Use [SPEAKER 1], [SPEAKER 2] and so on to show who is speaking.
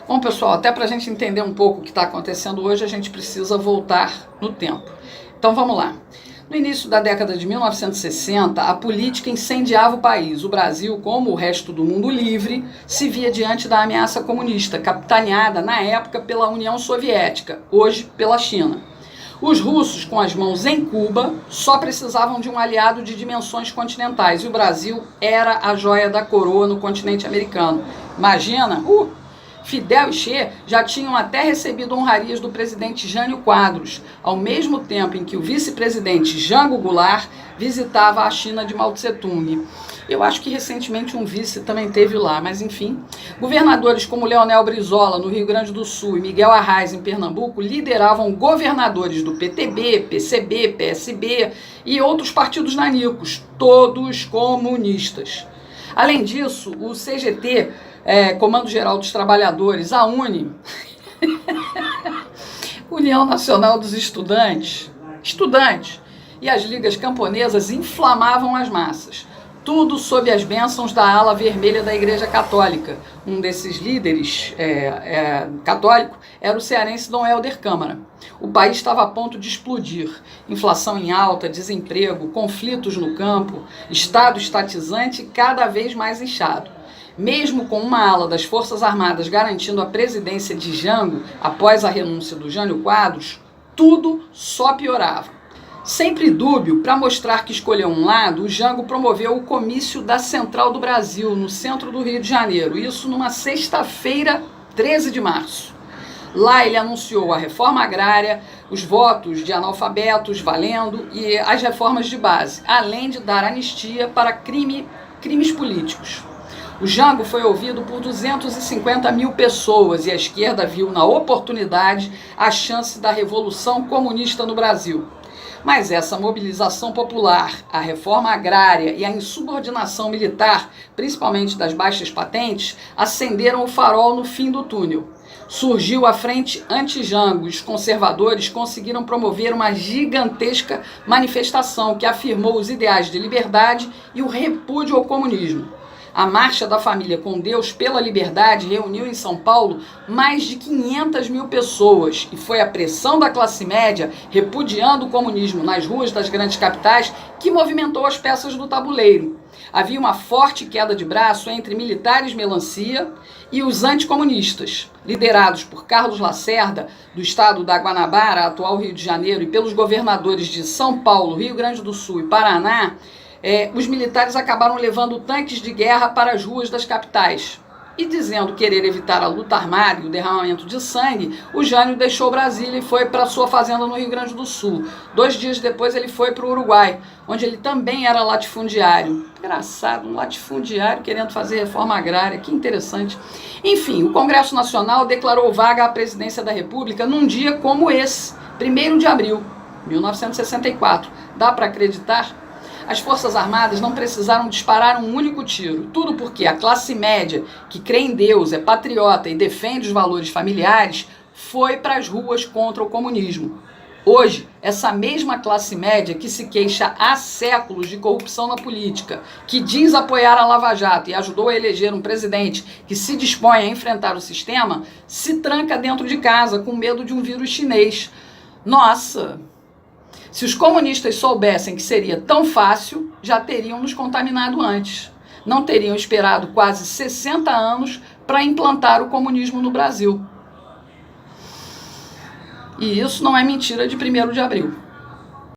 [SPEAKER 1] Bom, pessoal, até para a gente entender um pouco o que está acontecendo hoje, a gente precisa voltar no tempo. Então vamos lá. No início da década de 1960, a política incendiava o país. O Brasil, como o resto do mundo livre, se via diante da ameaça comunista, capitaneada na época pela União Soviética, hoje pela China. Os russos, com as mãos em Cuba, só precisavam de um aliado de dimensões continentais, e o Brasil era a joia da coroa no continente americano. Imagina, Fidel e Che já tinham até recebido honrarias do presidente Jânio Quadros, ao mesmo tempo em que o vice-presidente Jango Goulart visitava a China de Mao Tse-tung. Eu acho que recentemente um vice também teve lá, mas enfim. Governadores como Leonel Brizola, no Rio Grande do Sul, e Miguel Arraes, em Pernambuco, lideravam governadores do PTB, PCB, PSB e outros partidos nanicos, todos comunistas. Além disso, o CGT, Comando Geral dos Trabalhadores, a UNE, União Nacional dos Estudantes, e as ligas camponesas inflamavam as massas. Tudo sob as bênçãos da ala vermelha da Igreja Católica. Um desses líderes católico era o cearense Dom Helder Câmara. O país estava a ponto de explodir. Inflação em alta, desemprego, conflitos no campo, Estado estatizante cada vez mais inchado. Mesmo com uma ala das Forças Armadas garantindo a presidência de Jango após a renúncia do Jânio Quadros, tudo só piorava. Sempre dúbio, para mostrar que escolheu um lado, o Jango promoveu o comício da Central do Brasil, no centro do Rio de Janeiro, isso numa sexta-feira, 13 de março. Lá ele anunciou a reforma agrária, os votos de analfabetos valendo e as reformas de base, além de dar anistia para crimes políticos. O Jango foi ouvido por 250 mil pessoas e a esquerda viu na oportunidade a chance da revolução comunista no Brasil. Mas essa mobilização popular, a reforma agrária e a insubordinação militar, principalmente das baixas patentes, acenderam o farol no fim do túnel. Surgiu a frente anti-Jango e os conservadores conseguiram promover uma gigantesca manifestação que afirmou os ideais de liberdade e o repúdio ao comunismo. A Marcha da Família com Deus pela Liberdade reuniu em São Paulo mais de 500 mil pessoas e foi a pressão da classe média repudiando o comunismo nas ruas das grandes capitais que movimentou as peças do tabuleiro. Havia uma forte queda de braço entre militares melancia e os anticomunistas, liderados por Carlos Lacerda, do estado da Guanabara, atual Rio de Janeiro, e pelos governadores de São Paulo, Rio Grande do Sul e Paraná. Os militares acabaram levando tanques de guerra para as ruas das capitais. E dizendo querer evitar a luta armada e o derramamento de sangue, o Jânio deixou Brasília e foi para sua fazenda no Rio Grande do Sul. 2 dias depois ele foi para o Uruguai, onde ele também era latifundiário. Engraçado, um latifundiário querendo fazer reforma agrária, que interessante. Enfim, o Congresso Nacional declarou vaga à presidência da República num dia como esse, 1º de abril de 1964. Dá para acreditar? As Forças Armadas não precisaram disparar um único tiro. Tudo porque a classe média, que crê em Deus, é patriota e defende os valores familiares, foi para as ruas contra o comunismo. Hoje, essa mesma classe média que se queixa há séculos de corrupção na política, que diz apoiar a Lava Jato e ajudou a eleger um presidente que se dispõe a enfrentar o sistema, se tranca dentro de casa com medo de um vírus chinês. Nossa! Se os comunistas soubessem que seria tão fácil, já teriam nos contaminado antes. Não teriam esperado quase 60 anos para implantar o comunismo no Brasil. E isso não é mentira de 1º de abril.